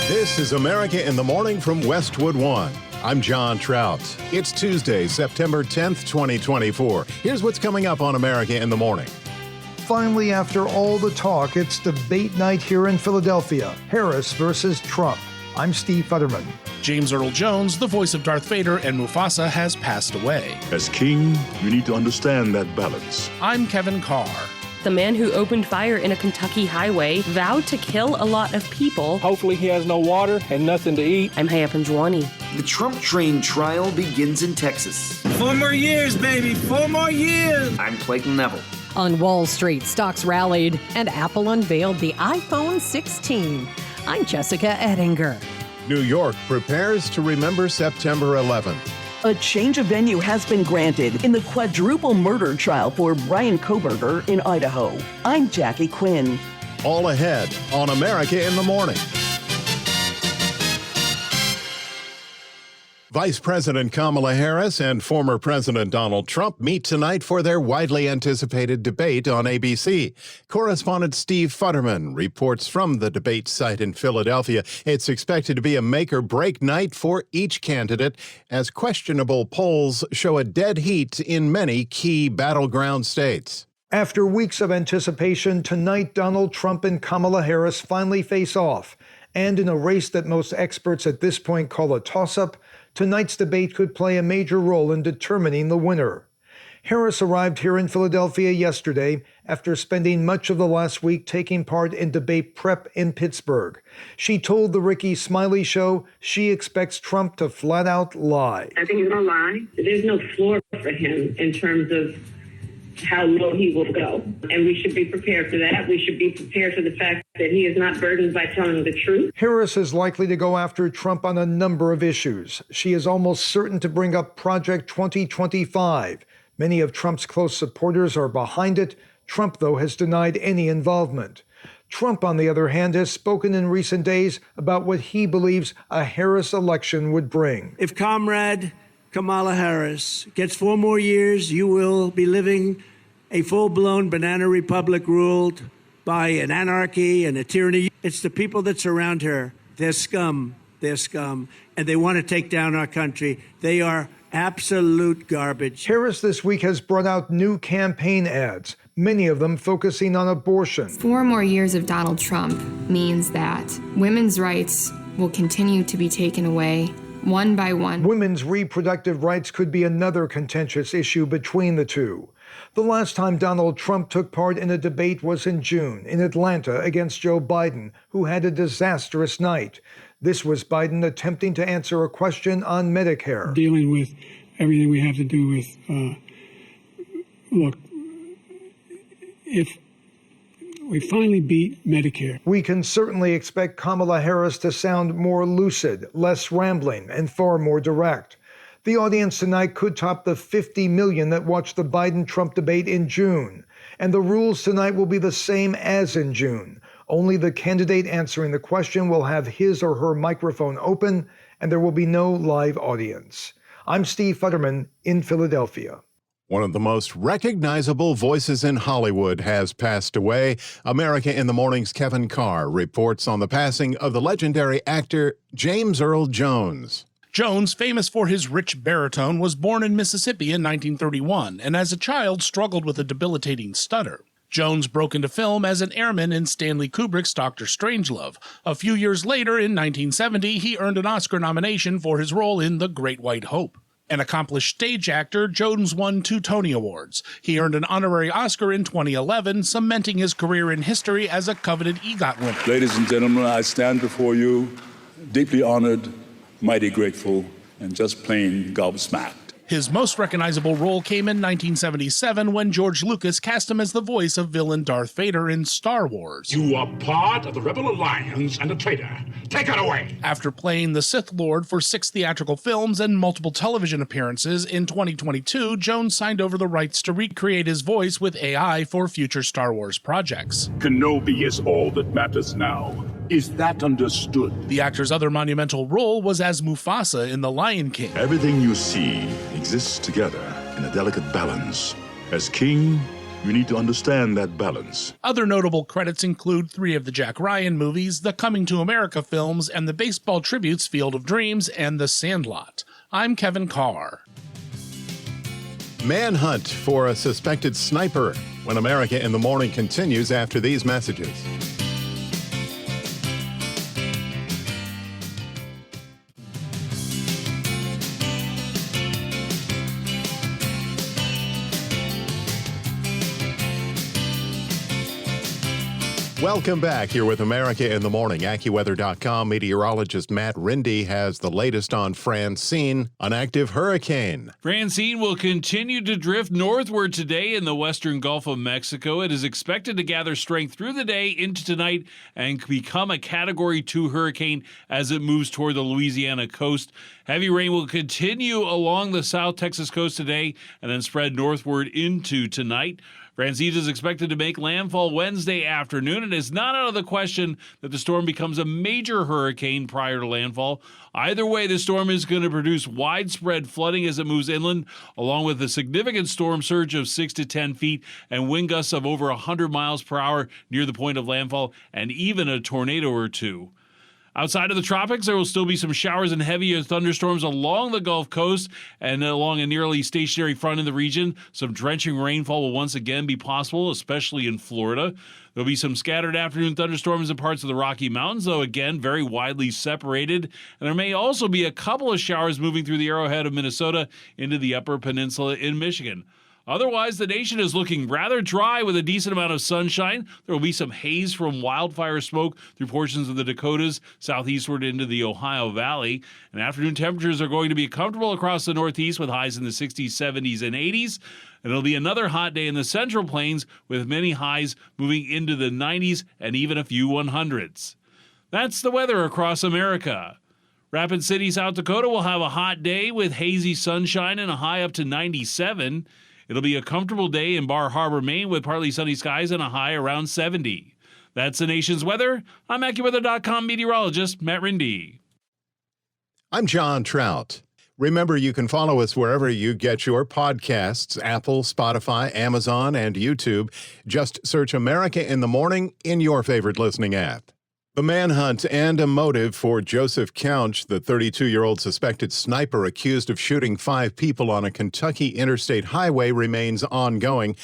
This is America in the Morning from Westwood One. I'm John Trout. It's Tuesday, September 10th, 2024. Here's what's coming up on America in the Morning. Finally, after all the talk, it's debate night here in Philadelphia. Harris versus Trump. I'm Steve Futterman. James Earl Jones, the voice of Darth Vader and Mufasa, has passed away. As king, you need to understand that balance. I'm Kevin Carr. The man who opened fire in a Kentucky highway vowed to kill a lot of people. Hopefully he has no water and nothing to eat. I'm Haya Panjwani. The Trump train trial begins in Texas. 4 more years, baby. 4 more years. I'm Clayton Neville. On Wall Street, stocks rallied and Apple unveiled the iPhone 16. I'm Jessica Ettinger. New York prepares to remember September 11th. A change of venue has been granted in the quadruple murder trial for Brian Kohberger in Idaho. I'm Jackie Quinn. All ahead on America in the Morning. Vice President Kamala Harris and former President Donald Trump meet tonight for their widely anticipated debate on ABC. Correspondent Steve Futterman reports from the debate site in Philadelphia. It's expected to be a make-or-break night for each candidate, as questionable polls show a dead heat in many key battleground states. After weeks of anticipation, tonight Donald Trump and Kamala Harris finally face off. And in a race that most experts at this point call a toss-up, tonight's debate could play a major role in determining the winner. Harris arrived here in Philadelphia yesterday after spending much of the last week taking part in debate prep in Pittsburgh. She told the Ricky Smiley Show she expects Trump to flat out lie. I think he's going to lie. There's no floor for him in terms of how low he will go. And we should be prepared for that. We should be prepared for the fact that he is not burdened by telling the truth. Harris is likely to go after Trump on a number of issues. She is almost certain to bring up Project 2025. Many of Trump's close supporters are behind it. Trump, though, has denied any involvement. Trump, on the other hand, has spoken in recent days about what he believes a Harris election would bring. If Comrade Kamala Harris gets 4 more years, you will be living a full-blown banana republic ruled by an anarchy and a tyranny. It's the people that surround her. They're scum. They're scum. And they want to take down our country. They are absolute garbage. Harris this week has brought out new campaign ads, many of them focusing on abortion. 4 more years of Donald Trump means that women's rights will continue to be taken away one by one. Women's reproductive rights could be another contentious issue between the two. The last time Donald Trump took part in a debate was in June in Atlanta against Joe Biden, who had a disastrous night. This was Biden attempting to answer a question on Medicare. Dealing with everything we have to do with, look, if we finally beat Medicare. We can certainly expect Kamala Harris to sound more lucid, less rambling, and far more direct. The audience tonight could top the 50 million that watched the Biden-Trump debate in June. And the rules tonight will be the same as in June. Only the candidate answering the question will have his or her microphone open, and there will be no live audience. I'm Steve Futterman in Philadelphia. One of the most recognizable voices in Hollywood has passed away. America in the Morning's Kevin Carr reports on the passing of the legendary actor James Earl Jones. Jones, famous for his rich baritone, was born in Mississippi in 1931 and as a child struggled with a debilitating stutter. Jones broke into film as an airman in Stanley Kubrick's Dr. Strangelove. A few years later, in 1970, he earned an Oscar nomination for his role in The Great White Hope. An accomplished stage actor, Jones won 2 Tony Awards. He earned an honorary Oscar in 2011, cementing his career in history as a coveted EGOT winner. Ladies and gentlemen, I stand before you deeply honored, mighty grateful, and just plain gobsmacked. His most recognizable role came in 1977 when George Lucas cast him as the voice of villain Darth Vader in Star Wars. You are part of the Rebel Alliance and a traitor. Take it away! After playing the Sith Lord for 6 theatrical films and multiple television appearances, in 2022, Jones signed over the rights to recreate his voice with AI for future Star Wars projects. Kenobi is all that matters now. Is that understood? The actor's other monumental role was as Mufasa in The Lion King. Everything you see exists together in a delicate balance. As king, You need to understand that balance. Other notable credits include 3 of the Jack Ryan movies, the Coming to America films, and the baseball tributes Field of Dreams and The Sandlot. I'm Kevin Carr. Manhunt for a suspected sniper. When America in the Morning continues after these messages. Welcome back. Here with America in the Morning. AccuWeather.com meteorologist Matt Rindy has the latest on Francine, an active hurricane. Francine will continue to drift northward today in the western Gulf of Mexico. It is expected to gather strength through the day into tonight and become a Category 2 hurricane as it moves toward the Louisiana coast. Heavy rain will continue along the South Texas coast today and then spread northward into tonight. Francine is expected to make landfall Wednesday afternoon. It is not out of the question that the storm becomes a major hurricane prior to landfall. Either way, the storm is going to produce widespread flooding as it moves inland, along with a significant storm surge of 6 to 10 feet and wind gusts of over 100 miles per hour near the point of landfall, and even a tornado or two. Outside of the tropics, there will still be some showers and heavier thunderstorms along the Gulf Coast and along a nearly stationary front in the region. Some drenching rainfall will once again be possible, especially in Florida. There'll be some scattered afternoon thunderstorms in parts of the Rocky Mountains, though again, very widely separated. And there may also be a couple of showers moving through the arrowhead of Minnesota into the Upper Peninsula in Michigan. Otherwise, the nation is looking rather dry with a decent amount of sunshine. There will be some haze from wildfire smoke through portions of the Dakotas, southeastward into the Ohio Valley. And afternoon temperatures are going to be comfortable across the Northeast with highs in the 60s, 70s, and 80s. And it'll be another hot day in the Central Plains with many highs moving into the 90s and even a few 100s. That's the weather across America. Rapid City, South Dakota will have a hot day with hazy sunshine and a high up to 97. It'll be a comfortable day in Bar Harbor, Maine, with partly sunny skies and a high around 70. That's the nation's weather. I'm AccuWeather.com meteorologist Matt Rindy. I'm John Trout. Remember, you can follow us wherever you get your podcasts, Apple, Spotify, Amazon, and YouTube. Just search America in the Morning in your favorite listening app. The manhunt and a motive for Joseph Couch, the 32-year-old suspected sniper accused of shooting 5 people on a Kentucky interstate highway, remains ongoing.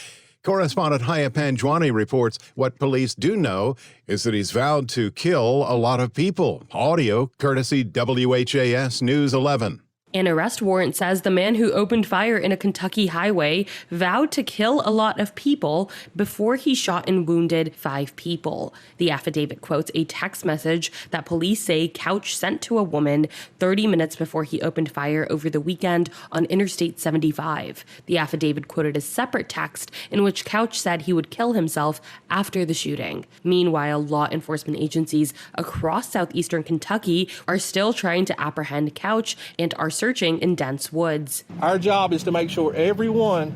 Correspondent Haya Panjwani reports what police do know is that he's vowed to kill a lot of people. Audio courtesy WHAS News 11. An arrest warrant says the man who opened fire in a Kentucky highway vowed to kill a lot of people before he shot and wounded 5 people. The affidavit quotes a text message that police say Couch sent to a woman 30 minutes before he opened fire over the weekend on Interstate 75. The affidavit quoted a separate text in which Couch said he would kill himself after the shooting. Meanwhile, law enforcement agencies across southeastern Kentucky are still trying to apprehend Couch and are searching in dense woods. Our job is to make sure every one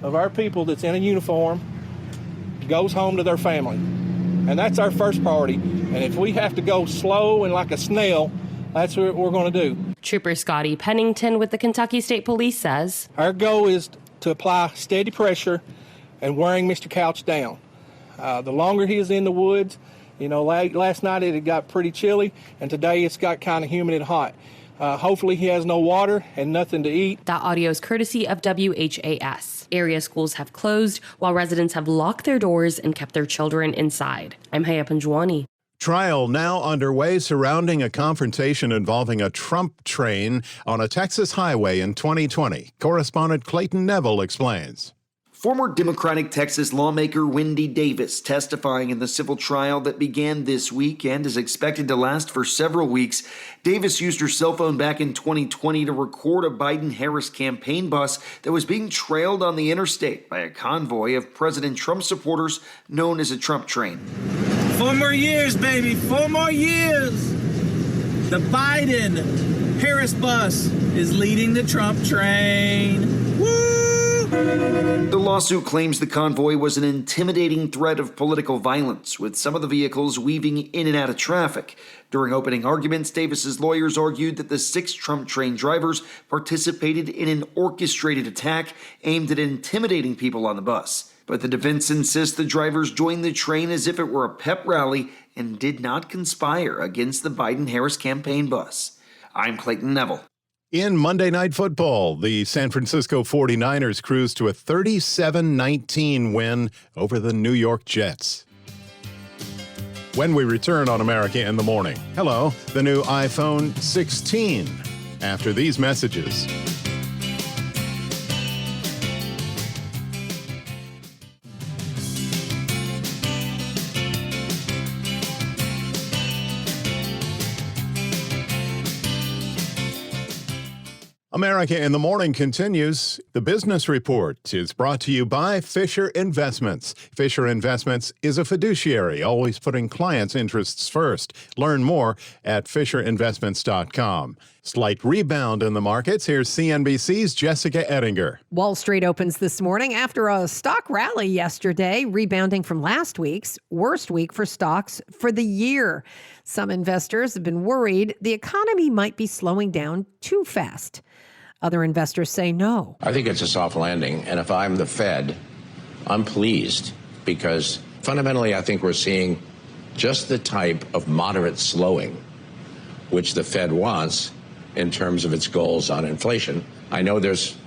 of our people that's in a uniform goes home to their family. And that's our first priority. And if we have to go slow and like a snail, that's what we're going to do. Trooper Scotty Pennington with the Kentucky State Police says, our goal is to apply steady pressure and wearing Mr. Couch down. The longer he is in the woods, last night it got pretty chilly, and today it's got kind of humid and hot. Hopefully he has no water and nothing to eat. That audio is courtesy of WHAS. Area schools have closed while residents have locked their doors and kept their children inside. I'm Haya Panjwani. Trial now underway surrounding a confrontation involving a Trump train on a Texas highway in 2020. Correspondent Clayton Neville explains. Former Democratic Texas lawmaker Wendy Davis testifying in the civil trial that began this week and is expected to last for several weeks. Davis used her cell phone back in 2020 to record a Biden-Harris campaign bus that was being trailed on the interstate by a convoy of President Trump supporters known as a Trump train. 4 more years, baby, 4 more years. The Biden-Harris bus is leading the Trump train. Woo! The lawsuit claims the convoy was an intimidating threat of political violence, with some of the vehicles weaving in and out of traffic. During opening arguments, Davis's lawyers argued that the 6 Trump train drivers participated in an orchestrated attack aimed at intimidating people on the bus. But the defense insists the drivers joined the train as if it were a pep rally and did not conspire against the Biden-Harris campaign bus. I'm Clayton Neville. In Monday Night Football, the San Francisco 49ers cruised to a 37-19 win over the New York Jets. When we return on America in the Morning, hello, the new iPhone 16. After these messages. America in the Morning continues. The Business Report is brought to you by Fisher Investments. Fisher Investments is a fiduciary, always putting clients' interests first. Learn more at FisherInvestments.com. Slight rebound in the markets. Here's CNBC's Jessica Ettinger. Wall Street opens this morning after a stock rally yesterday, rebounding from last week's worst week for stocks for the year. Some investors have been worried the economy might be slowing down too fast. Other investors say no. I think it's a soft landing. And if I'm the Fed, I'm pleased because fundamentally, I think we're seeing just the type of moderate slowing which the Fed wants in terms of its goals on inflation. I know there's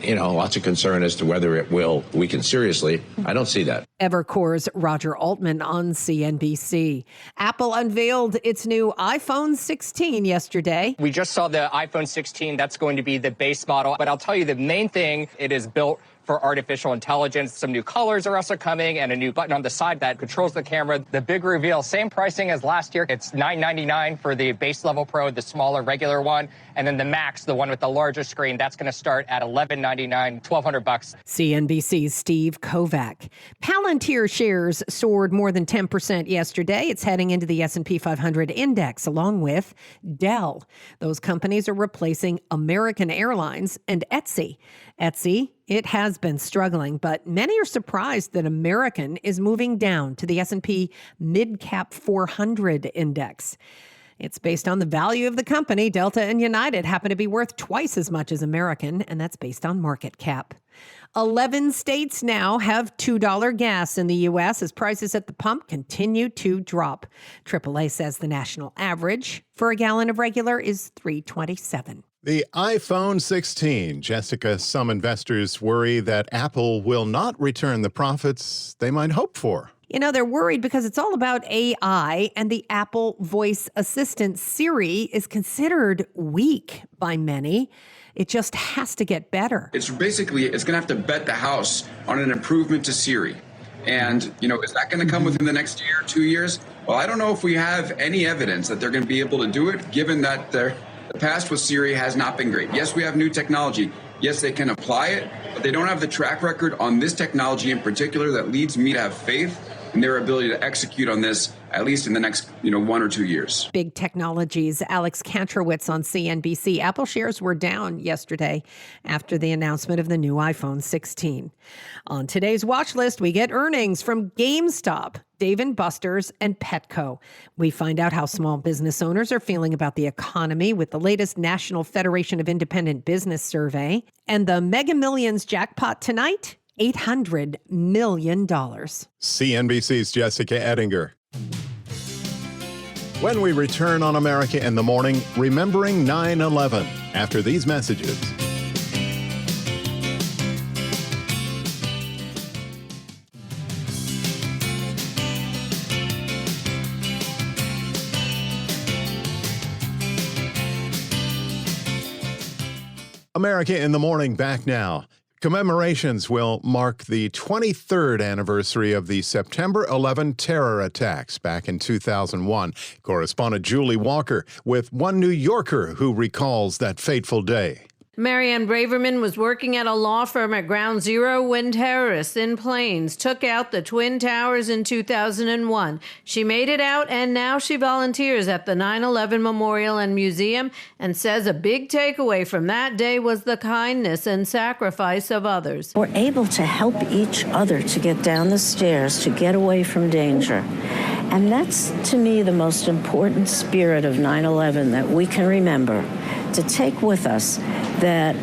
lots of concern as to whether it will weaken seriously. I don't see that. Evercore's Roger Altman on CNBC. Apple unveiled its new iPhone 16 yesterday. We just saw the iPhone 16. That's going to be the base model. But I'll tell you the main thing, it is built for artificial intelligence. Some new colors are also coming and a new button on the side that controls the camera. The big reveal, same pricing as last year. It's $999 for the base level Pro, the smaller regular one. And then the Max, the one with the larger screen, that's going to start at $1,199, $1,200. CNBC's Steve Kovac. Palantir shares soared more than 10% yesterday. It's heading into the S&P 500 index along with Dell. Those companies are replacing American Airlines and Etsy. Etsy, it has been struggling, but many are surprised that American is moving down to the S&P Mid-Cap 400 index. It's based on the value of the company. Delta and United happen to be worth twice as much as American, and that's based on market cap. 11 states now have $2 gas in the U.S. as prices at the pump continue to drop. AAA says the national average for a gallon of regular is $3.27. The iPhone 16. Jessica, some investors worry that Apple will not return the profits they might hope for. They're worried because it's all about AI, and the Apple voice assistant Siri is considered weak by many. It just has to get better. It's going to have to bet the house on an improvement to Siri. And, is that going to come within the next year, 2 years? Well, I don't know if we have any evidence that they're going to be able to do it, given that the past with Siri has not been great. Yes, we have new technology. Yes, they can apply it, but they don't have the track record on this technology in particular that leads me to have faith in their ability to execute on this, at least in the next, 1 or 2 years. Big Technologies, Alex Kantrowitz on CNBC. Apple shares were down yesterday after the announcement of the new iPhone 16. On today's watch list, we get earnings from GameStop, Dave & Buster's, and Petco. We find out how small business owners are feeling about the economy with the latest National Federation of Independent Business survey. And the Mega Millions jackpot tonight, $800 million. CNBC's Jessica Ettinger. When we return on America in the Morning, remembering 9/11 after these messages. America in the Morning back now. Commemorations will mark the 23rd anniversary of the September 11 terror attacks back in 2001. Correspondent Julie Walker with one New Yorker who recalls that fateful day. Marianne Braverman was working at a law firm at Ground Zero when terrorists in planes took out the Twin Towers in 2001. She made it out, and now she volunteers at the 9/11 Memorial and Museum and says a big takeaway from that day was the kindness and sacrifice of others. We're able to help each other to get down the stairs, to get away from danger. And that's, to me, the most important spirit of 9/11 that we can remember, to take with us that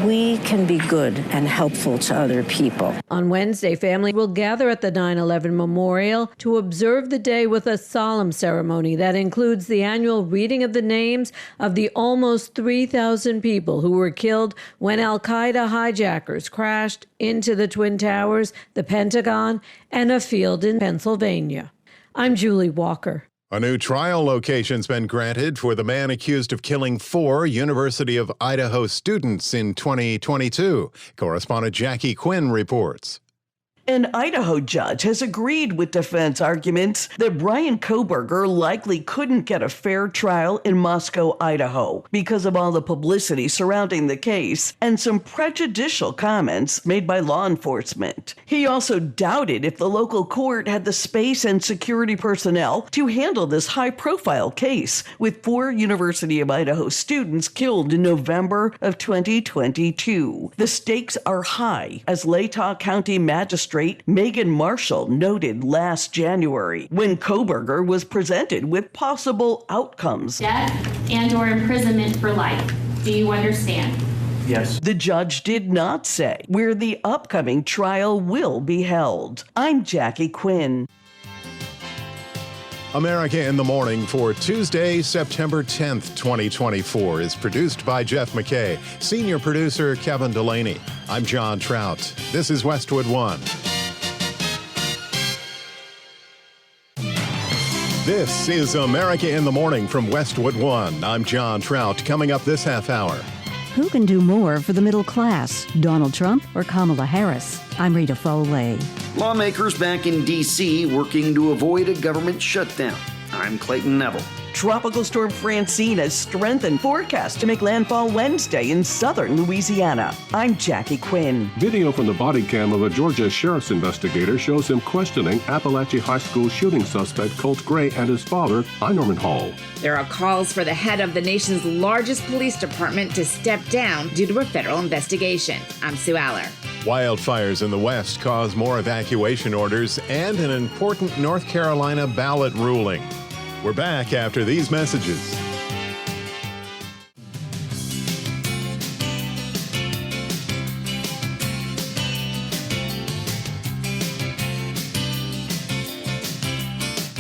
we can be good and helpful to other people. On Wednesday, family will gather at the 9/11 memorial to observe the day with a solemn ceremony that includes the annual reading of the names of the almost 3,000 people who were killed when al-Qaeda hijackers crashed into the Twin Towers, the Pentagon, and a field in Pennsylvania. I'm Julie Walker. A new trial location's been granted for the man accused of killing 4 University of Idaho students in 2022. Correspondent Jackie Quinn reports. An Idaho judge has agreed with defense arguments that Brian Kohberger likely couldn't get a fair trial in Moscow, Idaho, because of all the publicity surrounding the case and some prejudicial comments made by law enforcement. He also doubted if the local court had the space and security personnel to handle this high-profile case with 4 University of Idaho students killed in November of 2022. The stakes are high, as Latah County Magistrate Megan Marshall noted last January when Kohberger was presented with possible outcomes. Death and/or imprisonment for life. Do you understand? Yes. The judge did not say where the upcoming trial will be held. I'm Jackie Quinn. America in the Morning for Tuesday, September 10th, 2024 is produced by Jeff McKay, senior producer Kevin Delaney. I'm John Trout. This is Westwood One. This is America in the Morning from Westwood One. I'm John Trout. Coming up this half hour. Who can do more for the middle class, Donald Trump or Kamala Harris? I'm Rita Foley. Lawmakers back in D.C. working to avoid a government shutdown. I'm Clayton Neville. Tropical storm Francine has strengthened forecast to make landfall Wednesday in southern Louisiana. I'm Jackie Quinn. Video from the body cam of a Georgia sheriff's investigator shows him questioning Appalachia High School shooting suspect Colt Gray and his father. I'm Norman Hall. There are calls for the head of the nation's largest police department to step down due to a federal investigation. I'm Sue Aller. Wildfires in the West cause more evacuation orders and an important North Carolina ballot ruling. We're back after these messages.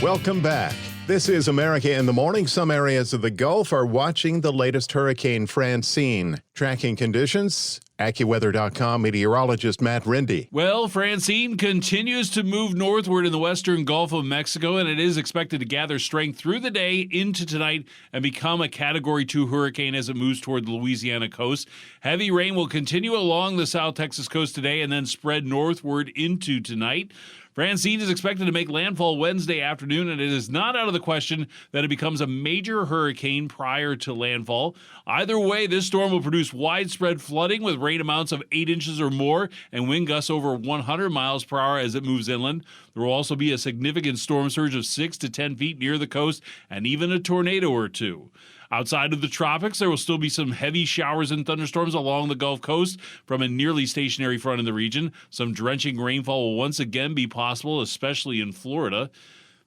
Welcome back. This is America in the Morning. Some areas of the Gulf are watching the latest Hurricane Francine. Tracking conditions, AccuWeather.com meteorologist Matt Rindy. Well, Francine continues to move northward in the western Gulf of Mexico, and it is expected to gather strength through the day into tonight and become a Category 2 hurricane as it moves toward the Louisiana coast. Heavy rain will continue along the South Texas coast today and then spread northward into tonight. Francine is expected to make landfall Wednesday afternoon, and it is not out of the question that it becomes a major hurricane prior to landfall. Either way, this storm will produce widespread flooding with rain amounts of 8 inches or more and wind gusts over 100 miles per hour as it moves inland. There will also be a significant storm surge of 6 to 10 feet near the coast and even a tornado or two. Outside of the tropics, there will still be some heavy showers and thunderstorms along the Gulf Coast from a nearly stationary front in the region. Some drenching rainfall will once again be possible, especially in Florida.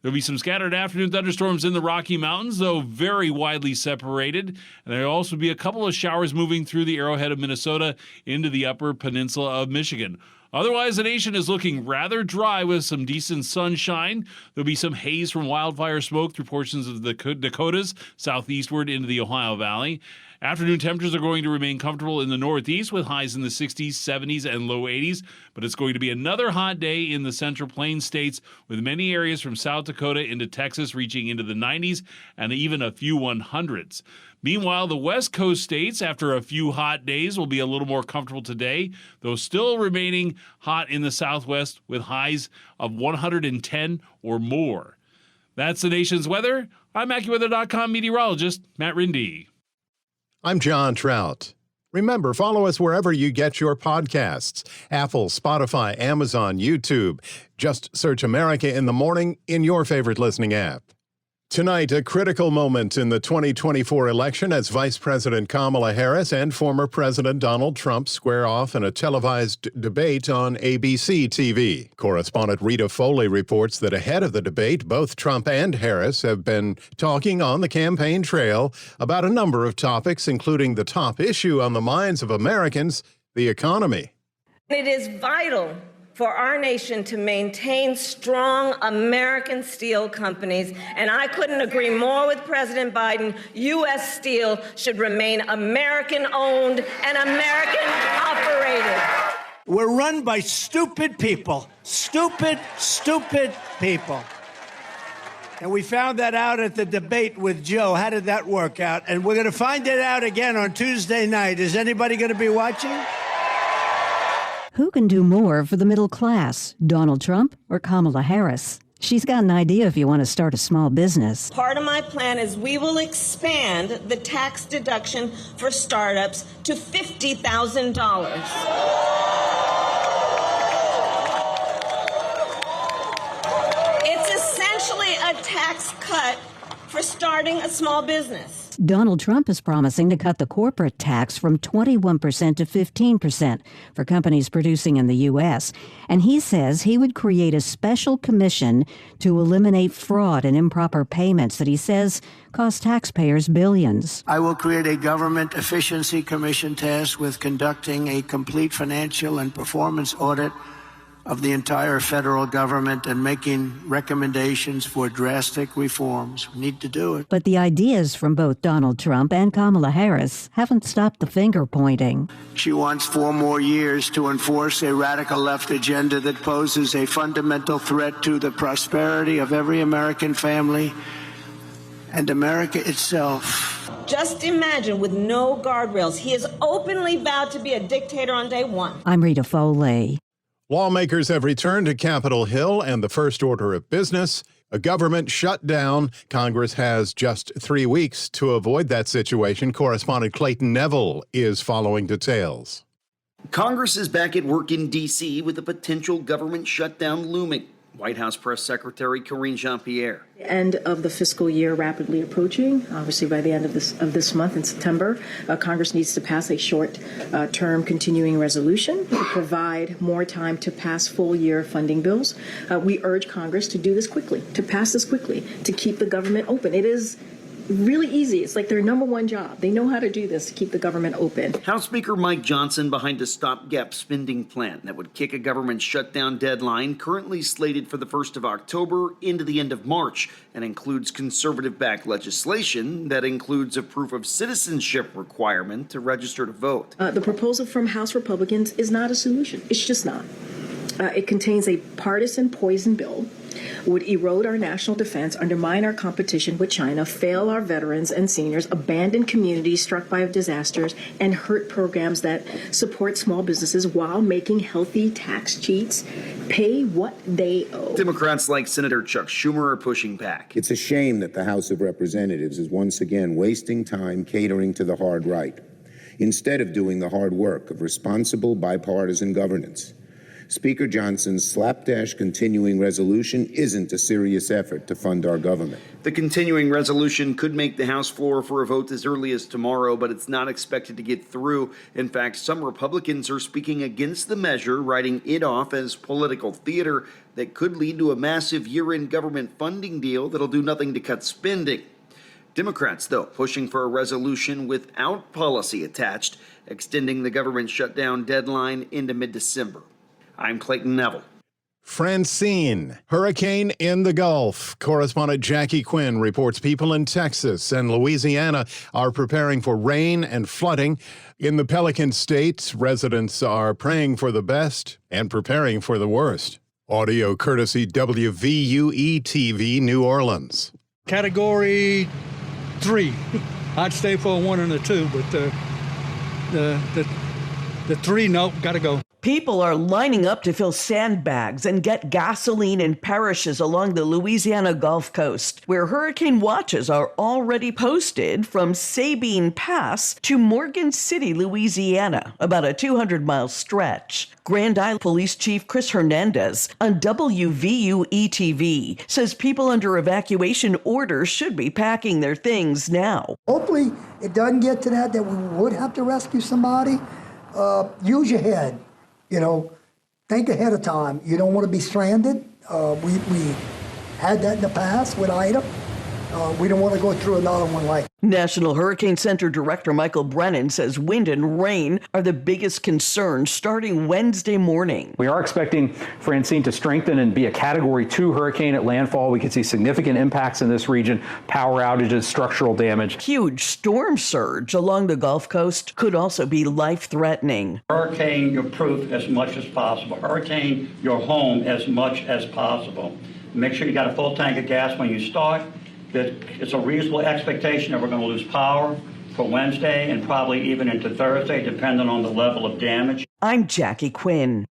There'll be some scattered afternoon thunderstorms in the Rocky Mountains, though very widely separated. And there'll also be a couple of showers moving through the arrowhead of Minnesota into the upper peninsula of Michigan. Otherwise, the nation is looking rather dry with some decent sunshine. There'll be some haze from wildfire smoke through portions of the Dakotas, southeastward into the Ohio Valley. Afternoon temperatures are going to remain comfortable in the northeast with highs in the 60s, 70s, and low 80s, but it's going to be another hot day in the Central Plains states with many areas from South Dakota into Texas reaching into the 90s and even a few 100s. Meanwhile, the West Coast states, after a few hot days, will be a little more comfortable today, though still remaining hot in the Southwest with highs of 110 or more. That's the nation's weather. I'm AccuWeather.com meteorologist Matt Rindy. I'm John Trout. Remember, follow us wherever you get your podcasts. Apple, Spotify, Amazon, YouTube. Just search America in the Morning in your favorite listening app. Tonight, a critical moment in the 2024 election as Vice President Kamala Harris and former President Donald Trump square off in a televised debate on ABC TV. Correspondent Rita Foley reports that ahead of the debate, both Trump and Harris have been talking on the campaign trail about a number of topics, including the top issue on the minds of Americans, the economy. It is vital for our nation to maintain strong American steel companies, and I couldn't agree more with President Biden. U.S. Steel should remain American-owned and American-operated. We're run by stupid people. Stupid people. And we found that out at the debate with Joe. How did that work out? And we're going to find it out again on Tuesday night. Is anybody going to be watching? Who can do more for the middle class, Donald Trump or Kamala Harris? She's got an idea if you want to start a small business. Part of my plan is we will expand the tax deduction for startups to $50,000. It's essentially a tax cut for starting a small business. Donald Trump is promising to cut the corporate tax from 21% to 15% for companies producing in the U.S. And he says he would create a special commission to eliminate fraud and improper payments that he says cost taxpayers billions. I will create a government efficiency commission tasked with conducting a complete financial and performance audit of the entire federal government and making recommendations for drastic reforms. We need to do it. But the ideas from both Donald Trump and Kamala Harris haven't stopped the finger pointing. She wants 4 more years to enforce a radical left agenda that poses a fundamental threat to the prosperity of every American family and America itself. Just imagine, with no guardrails, he has openly vowed to be a dictator on day one. I'm Rita Foley. Lawmakers have returned to Capitol Hill and the first order of business, a government shutdown. Congress has just 3 weeks to avoid that situation. Correspondent Clayton Neville is following details. Congress is back at work in D.C. with a potential government shutdown looming. White House Press Secretary Karine Jean-Pierre. End of the fiscal year rapidly approaching. Obviously, by the end of this month in September, Congress needs to pass a short-term continuing resolution to provide more time to pass full-year funding bills. We urge Congress to do this quickly, to pass this quickly, to keep the government open. It is really easy. It's like their number one job. They know how to do this to keep the government open. House Speaker Mike Johnson behind a stopgap spending plan that would kick a government shutdown deadline currently slated for the 1st of October into the end of March and includes conservative-backed legislation that includes a proof of citizenship requirement to register to vote. The proposal from House Republicans is not a solution. It's just not. It contains a partisan poison bill, would erode our national defense, undermine our competition with China, fail our veterans and seniors, abandon communities struck by disasters, and hurt programs that support small businesses while making healthy tax cheats pay what they owe. Democrats like Senator Chuck Schumer are pushing back. It's a shame that the House of Representatives is once again wasting time catering to the hard right, instead of doing the hard work of responsible bipartisan governance. Speaker Johnson's slapdash continuing resolution isn't a serious effort to fund our government. The continuing resolution could make the House floor for a vote as early as tomorrow, but it's not expected to get through. In fact, some Republicans are speaking against the measure, writing it off as political theater that could lead to a massive year-end government funding deal that'll do nothing to cut spending. Democrats, though, pushing for a resolution without policy attached, extending the government shutdown deadline into mid-December. I'm Clayton Neville. Francine, hurricane in the Gulf. Correspondent Jackie Quinn reports people in Texas and Louisiana are preparing for rain and flooding. In the Pelican State, residents are praying for the best and preparing for the worst. Audio courtesy WVUE-TV, New Orleans. Category 3. I'd stay for a 1 and a 2, but the 3, nope, gotta go. People are lining up to fill sandbags and get gasoline in parishes along the Louisiana Gulf Coast, where hurricane watches are already posted from Sabine Pass to Morgan City, Louisiana, about a 200-mile stretch. Grand Isle Police Chief Chris Hernandez on WVU-ETV says people under evacuation orders should be packing their things now. Hopefully it doesn't get to that we would have to rescue somebody. Use your head, think ahead of time. You don't want to be stranded. We had that in the past with Ida. We don't want to go through another one like that. National Hurricane Center Director Michael Brennan says wind and rain are the biggest concerns starting Wednesday morning. We are expecting Francine to strengthen and be a Category 2 hurricane at landfall. We could see significant impacts in this region, power outages, structural damage. Huge storm surge along the Gulf Coast could also be life-threatening. Hurricane your proof as much as possible. Hurricane your home as much as possible. Make sure you got a full tank of gas when you start. That it's a reasonable expectation that we're going to lose power for Wednesday and probably even into Thursday, depending on the level of damage. I'm Jackie Quinn.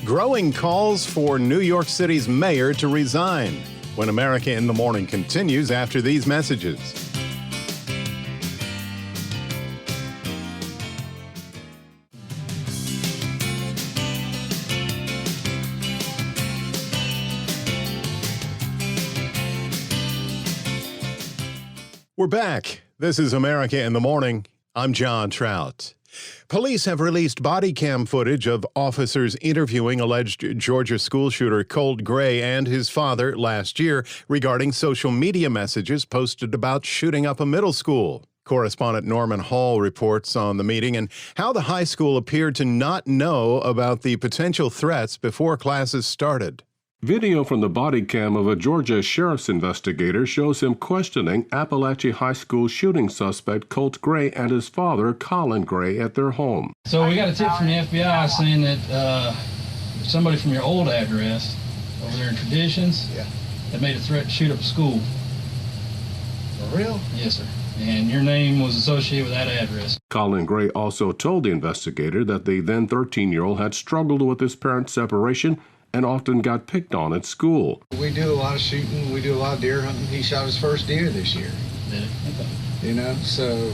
Growing calls for New York City's mayor to resign. When America in the Morning continues after these messages. We're back. This is America in the Morning. I'm John Trout. Police have released body cam footage of officers interviewing alleged Georgia school shooter Colt Gray and his father last year regarding social media messages posted about shooting up a middle school. Correspondent Norman Hall reports on the meeting and how the high school appeared to not know about the potential threats before classes started. Video from the body cam of a Georgia sheriff's investigator shows him questioning Appalachia High School shooting suspect Colt Gray and his father, Colin Gray, at their home. So we got a tip from the FBI saying that somebody from your old address over there in Traditions had made a threat to shoot up a school. For real? Yes, sir. And your name was associated with that address. Colin Gray also told the investigator that the then 13-year-old had struggled with his parents' separation and often got picked on at school. We do a lot of shooting. We do a lot of deer hunting. He shot his first deer this year. Did it? Okay. So,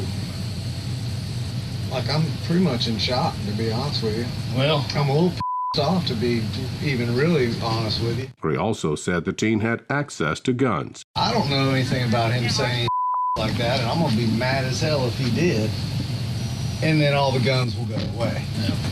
I'm pretty much in shock, to be honest with you. Well, I'm a little off, to be even really honest with you. Gray also said the teen had access to guns. I don't know anything about him saying like that, and I'm going to be mad as hell if he did. And then all the guns will go away,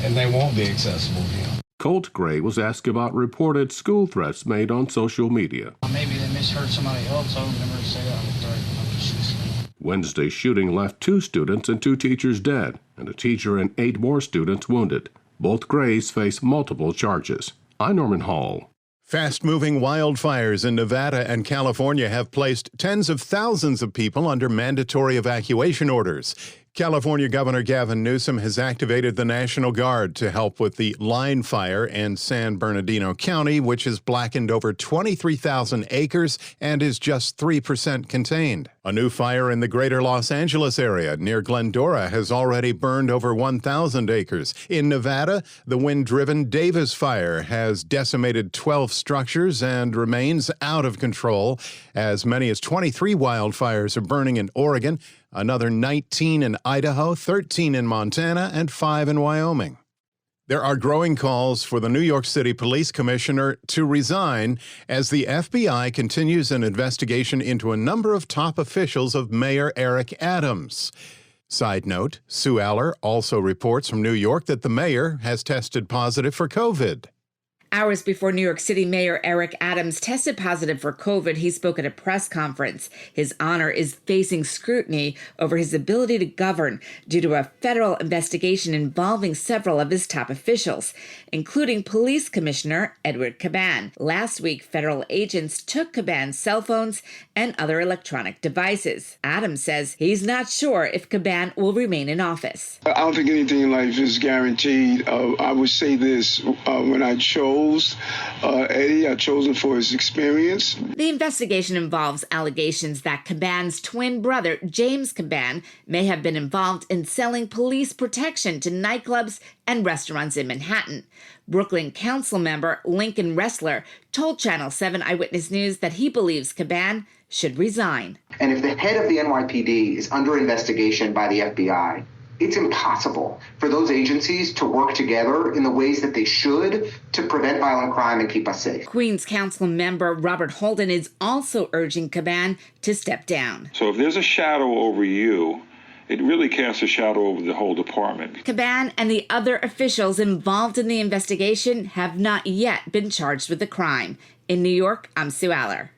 and they won't be accessible to him. Colt Gray was asked about reported school threats made on social media. Maybe they misheard somebody else. I would never say that. Wednesday's shooting left 2 students and 2 teachers dead, and a teacher and 8 more students wounded. Both Grays face multiple charges. I'm Norman Hall. Fast-moving wildfires in Nevada and California have placed tens of thousands of people under mandatory evacuation orders. California Governor Gavin Newsom has activated the National Guard to help with the line fire in San Bernardino County, which has blackened over 23,000 acres and is just 3% contained. A new fire in the greater Los Angeles area near Glendora has already burned over 1,000 acres. In Nevada, the wind-driven Davis fire has decimated 12 structures and remains out of control. As many as 23 wildfires are burning in Oregon, another 19 in Idaho, 13 in Montana, and 5 in Wyoming. There are growing calls for the New York City Police Commissioner to resign as the FBI continues an investigation into a number of top officials of Mayor Eric Adams. Side note, Sue Aller also reports from New York that the mayor has tested positive for COVID. Hours before New York City Mayor Eric Adams tested positive for COVID, he spoke at a press conference. His honor is facing scrutiny over his ability to govern due to a federal investigation involving several of his top officials, including Police Commissioner Edward Caban. Last week, federal agents took Caban's cell phones and other electronic devices. Adams says he's not sure if Caban will remain in office. I don't think anything in life is guaranteed. I would say this, when I chose Eddie. I chose him for his experience. The investigation involves allegations that Caban's twin brother, James Caban, may have been involved in selling police protection to nightclubs and restaurants in Manhattan. Brooklyn Council member Lincoln Ressler told Channel 7 Eyewitness News that he believes Caban should resign. And if the head of the NYPD is under investigation by the FBI, it's impossible for those agencies to work together in the ways that they should to prevent violent crime and keep us safe. Queens Council member Robert Holden is also urging Caban to step down. So if there's a shadow over you, it really casts a shadow over the whole department. Caban and the other officials involved in the investigation have not yet been charged with the crime. In New York, I'm Sue Aller.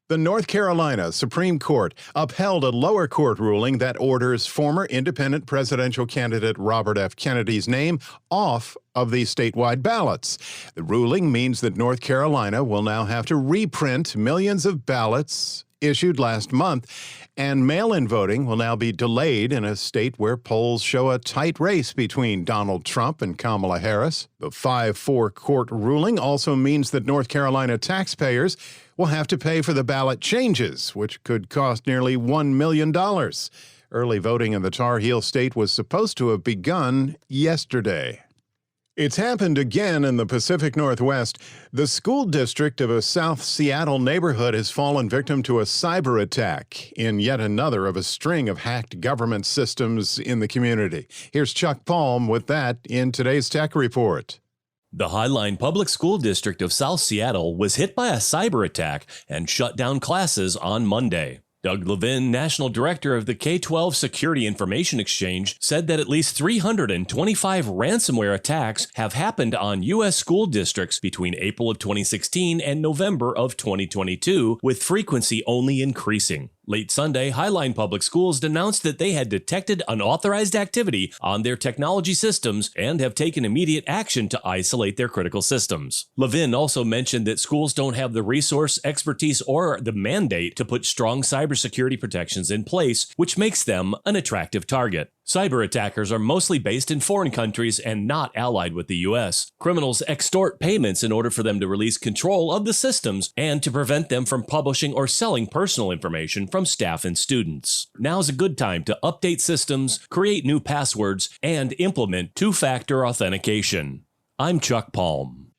The North Carolina Supreme Court upheld a lower court ruling that orders former independent presidential candidate Robert F. Kennedy's name off of the statewide ballots. The ruling means that North Carolina will now have to reprint millions of ballots issued last month, and mail-in voting will now be delayed in a state where polls show a tight race between Donald Trump and Kamala Harris. The 5-4 court ruling also means that North Carolina taxpayers will have to pay for the ballot changes, which could cost nearly $1 million. Early voting in the Tar Heel state was supposed to have begun yesterday. It's happened again in the Pacific Northwest. The school district of a South Seattle neighborhood has fallen victim to a cyber attack in yet another of a string of hacked government systems in the community. Here's Chuck Palm with that in today's Tech Report. The Highline Public School District of South Seattle was hit by a cyber attack and shut down classes on Monday. Doug Levin, National Director of the K-12 Security Information Exchange, said that at least 325 ransomware attacks have happened on U.S. school districts between April of 2016 and November of 2022, with frequency only increasing. Late Sunday, Highline Public Schools announced that they had detected unauthorized activity on their technology systems and have taken immediate action to isolate their critical systems. Levin also mentioned that schools don't have the resource, expertise, or the mandate to put strong cybersecurity protections in place, which makes them an attractive target. Cyber attackers are mostly based in foreign countries and not allied with the U.S. Criminals extort payments in order for them to release control of the systems and to prevent them from publishing or selling personal information from staff and students. Now's a good time to update systems, create new passwords, and implement two-factor authentication. I'm Chuck Palm.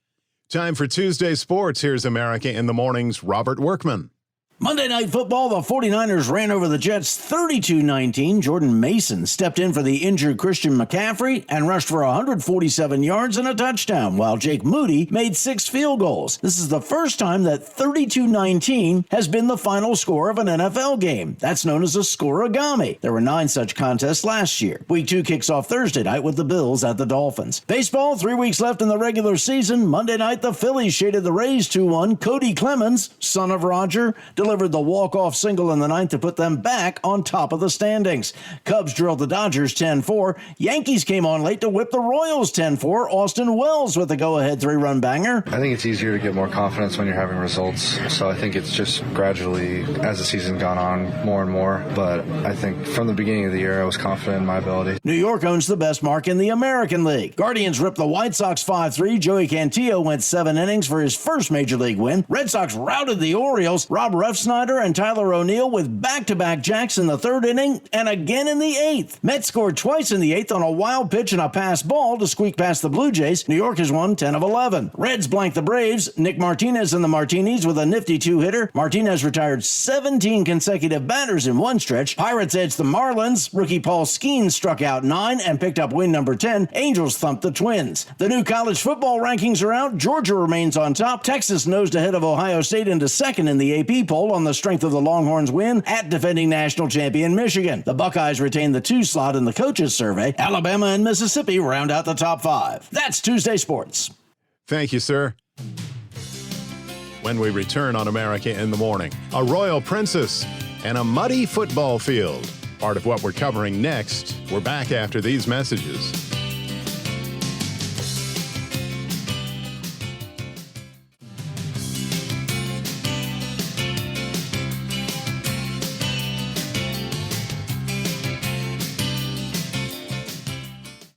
Time for Tuesday Sports. Here's America in the Morning's Robert Workman. Monday Night Football, the 49ers ran over the Jets 32-19. Jordan Mason stepped in for the injured Christian McCaffrey and rushed for 147 yards and a touchdown, while Jake Moody made 6 field goals. This is the first time that 32-19 has been the final score of an NFL game. That's known as a scoregami. There were 9 such contests last year. Week 2 kicks off Thursday night with the Bills at the Dolphins. Baseball, 3 weeks left in the regular season. Monday night, the Phillies shaded the Rays 2-1. Cody Clemens, son of Roger, delivered the walk-off single in the 9th to put them back on top of the standings. Cubs drilled the Dodgers 10-4. Yankees came on late to whip the Royals 10-4. Austin Wells with the go-ahead 3-run banger. I think it's easier to get more confidence when you're having results. So I think it's just gradually, as the season gone on, more and more. But I think from the beginning of the year, I was confident in my ability. New York owns the best mark in the American League. Guardians ripped the White Sox 5-3. Joey Cantillo went 7 innings for his first Major League win. Red Sox routed the Orioles. Rob Refsnyder and Tyler O'Neill with back-to-back jacks in the 3rd inning and again in the 8th. Mets scored twice in the 8th on a wild pitch and a pass ball to squeak past the Blue Jays. New York has won 10 of 11. Reds blanked the Braves. Nick Martinez and the Martinis with a nifty 2-hitter. Martinez retired 17 consecutive batters in one stretch. Pirates edged the Marlins. Rookie Paul Skeens struck out 9 and picked up win number 10. Angels thumped the Twins. The new college football rankings are out. Georgia remains on top. Texas nosed ahead of Ohio State into 2nd in the AP poll on the strength of the Longhorns' win at defending national champion Michigan. The Buckeyes retain the 2 slot in the coaches' survey. Alabama and Mississippi round out the top 5. That's Tuesday Sports. Thank you, sir. When we return on America in the Morning, a royal princess and a muddy football field. Part of what we're covering next. We're back after these messages.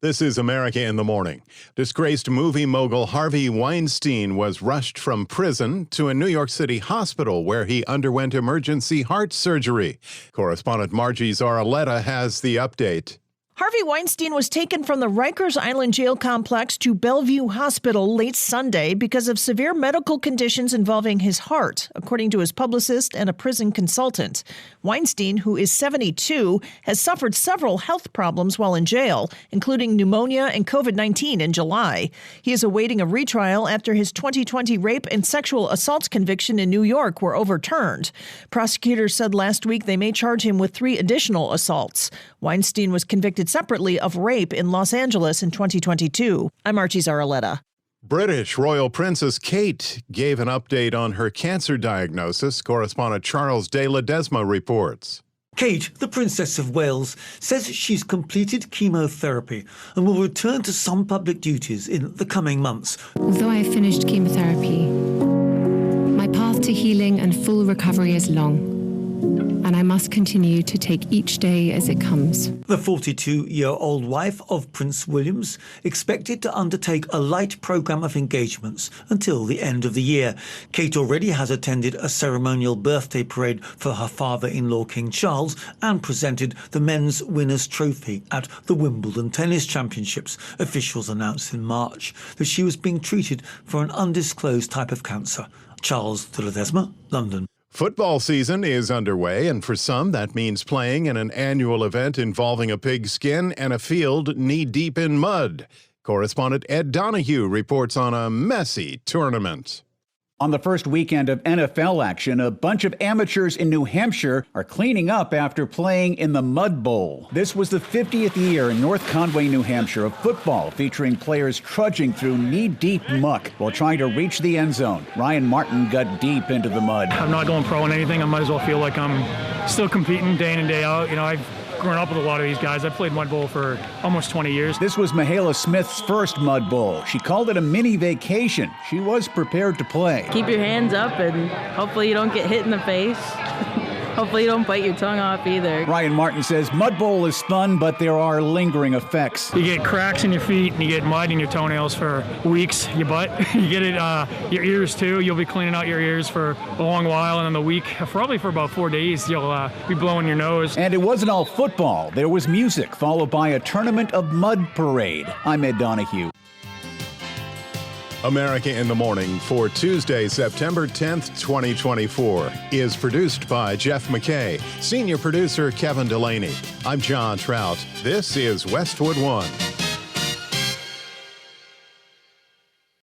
The This is America in the Morning. Disgraced movie mogul Harvey Weinstein was rushed from prison to a New York City hospital where he underwent emergency heart surgery. Correspondent Margie Zaraletta has the update. Harvey Weinstein was taken from the Rikers Island jail complex to Bellevue Hospital late Sunday because of severe medical conditions involving his heart, according to his publicist and a prison consultant. Weinstein, who is 72, has suffered several health problems while in jail, including pneumonia and COVID-19 in July. He is awaiting a retrial after his 2020 rape and sexual assault conviction in New York were overturned. Prosecutors said last week they may charge him with 3 additional assaults. Weinstein was convicted separately of rape in Los Angeles in 2022. I'm Archie Zaraletta. British Royal Princess Kate gave an update on her cancer diagnosis. Correspondent Charles de Ledesma reports. Kate, the Princess of Wales, says she's completed chemotherapy and will return to some public duties in the coming months. Although I have finished chemotherapy, my path to healing and full recovery is long, and I must continue to take each day as it comes. The 42-year-old wife of Prince William's expected to undertake a light programme of engagements until the end of the year. Kate already has attended a ceremonial birthday parade for her father-in-law King Charles and presented the men's winners' trophy at the Wimbledon Tennis Championships. Officials announced in March that she was being treated for an undisclosed type of cancer. Charles de Ledesma, London. Football season is underway, and for some, that means playing in an annual event involving a pig's skin and a field knee-deep in mud. Correspondent Ed Donahue reports on a messy tournament. On the first weekend of NFL action, a bunch of amateurs in New Hampshire are cleaning up after playing in the Mud Bowl. This was the 50th year in North Conway, New Hampshire, of football featuring players trudging through knee-deep muck while trying to reach the end zone. Ryan Martin got deep into the mud. I'm not going pro in anything. I might as well feel like I'm still competing day in and day out. You know, I've grown up with a lot of these guys. I played Mud Bowl for almost 20 years. This was Mahala Smith's first Mud Bowl. She called it a mini vacation. She was prepared to play. Keep your hands up and hopefully you don't get hit in the face. Hopefully you don't bite your tongue off either. Ryan Martin says Mud Bowl is fun, but there are lingering effects. You get cracks in your feet and you get mud in your toenails for weeks. Your butt, you get it, your ears too. You'll be cleaning out your ears for a long while, and then the week, probably for about 4 days, you'll be blowing your nose. And it wasn't all football. There was music, followed by a tournament of mud parade. I'm Ed Donahue. America in the Morning for Tuesday, September 10th, 2024 is produced by Jeff McKay, senior producer Kevin Delaney. I'm John Trout. This is Westwood One.